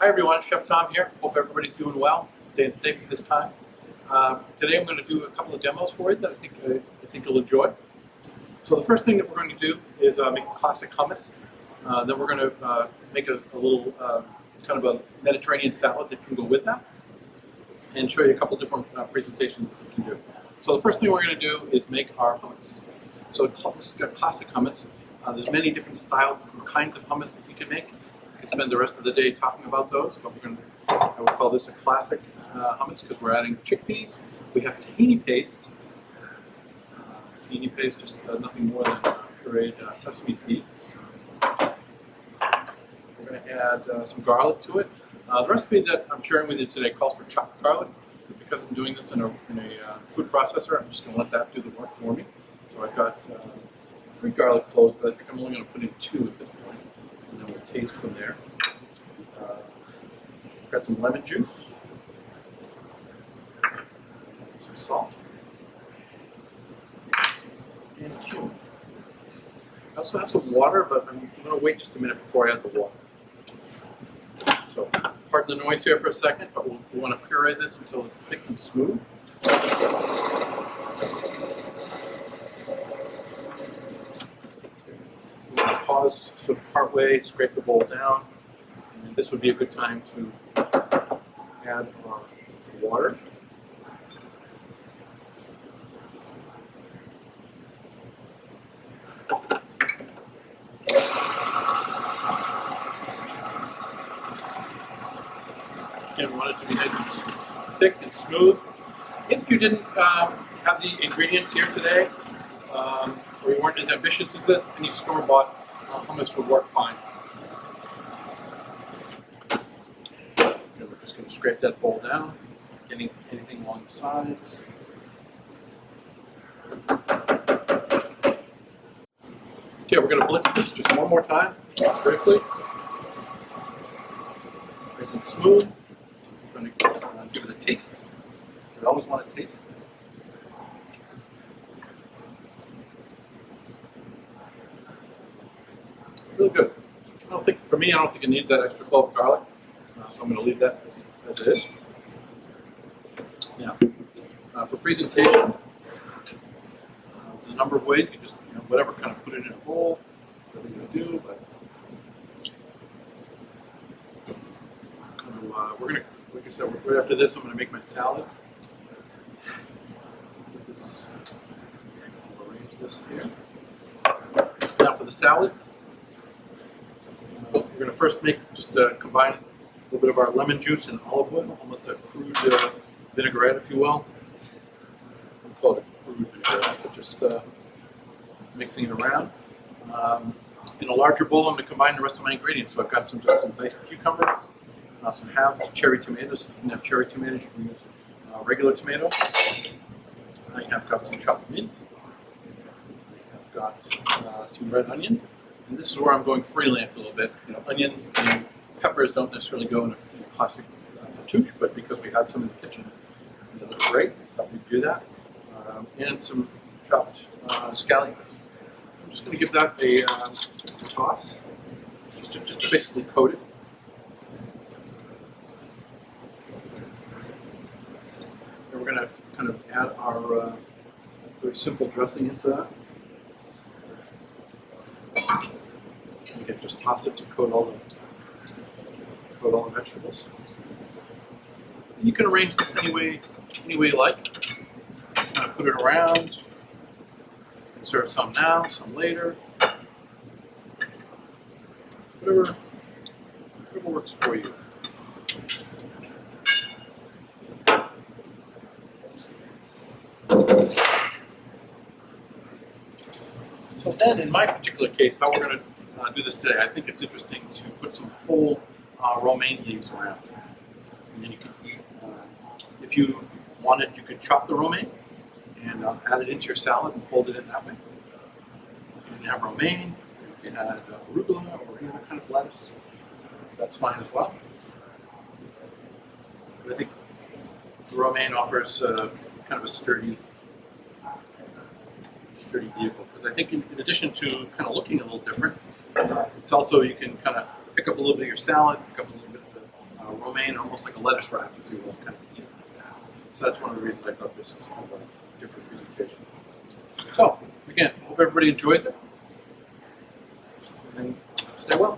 Hi everyone, Chef Tom here. Hope everybody's doing well, staying safe at this time. Today I'm going to do a couple of demos for you that I think you'll enjoy. So the first thing that we're going to do is make a classic hummus. Then we're going to make a little kind of a Mediterranean salad that can go with that, and show you a couple different presentations that you can do. So the first thing we're going to do is make our hummus. So this is a classic hummus. There's many different styles and kinds of hummus that you can make. We could spend the rest of the day talking about those, but I would call this a classic hummus because we're adding chickpeas. We have tahini paste. Tahini paste, just nothing more than pureed sesame seeds. We're going to add some garlic to it. The recipe that I'm sharing with you today calls for chopped garlic. Because I'm doing this in a food processor, I'm just going to let that do the work for me. So I've got 3 garlic cloves, but I think I'm only going to put in 2 at this point, and then we'll taste from there. I've got some lemon juice, some salt, and cumin. I also have some water, but I'm going to wait just a minute before I add the water. So, pardon the noise here for a second, but we want to puree this until it's thick and smooth. Pause sort of part way, scrape the bowl down, and this would be a good time to add our water. Again, we want it to be nice and thick and smooth. If you didn't have the ingredients here today, or you weren't as ambitious as this, any store-bought hummus would work fine. Okay, we're just going to scrape that bowl down, getting anything along the sides. Okay, we're going to blitz this just one more time, briefly. Nice and smooth. We're going to give it a taste. We always want to taste. Really good. I don't think it needs that extra clove of garlic, so I'm going to leave that as it is. Now, for presentation, there's a number of ways. You just, whatever, kind of put it in a bowl, whatever you do, but we're going to, like I said, right after this, I'm going to make my salad. I'll arrange this here. Now for the salad. We're going to first combine a little bit of our lemon juice and olive oil, almost a crude vinaigrette, if you will. I wouldn't call it a crude vinaigrette, but just mixing it around. In a larger bowl, I'm going to combine the rest of my ingredients. So I've got some diced cucumbers, some halved cherry tomatoes. If you can have cherry tomatoes, you can use regular tomatoes. I have got some chopped mint. I've got some red onion. And this is where I'm going freelance a little bit. Onions and peppers don't necessarily go in a classic Fatoush, but because we had some in the kitchen, they look great. I thought we'd do that. And some chopped scallions. I'm just going to give that a toss, just to basically coat it. And we're going to kind of add our very simple dressing into that. And just toss it to coat all the vegetables. And you can arrange this any way you like. Kind of put it around. And serve some now, some later. Whatever works for you. So then, in my particular case, how we're going to do this today, I think it's interesting to put some whole romaine leaves around. And then you can, if you wanted, you could chop the romaine and add it into your salad and fold it in that way. If you didn't have romaine, if you had arugula or any other kind of lettuce, that's fine as well. But I think the romaine offers kind of a sturdy vehicle, because I think in addition to kind of looking a little different, it's also, you can kind of pick up a little bit of your salad, pick up a little bit of romaine, almost like a lettuce wrap, if you will, kind of eat it like that. So that's one of the reasons I thought this is kind of a different presentation. So, again, hope everybody enjoys it. And stay well.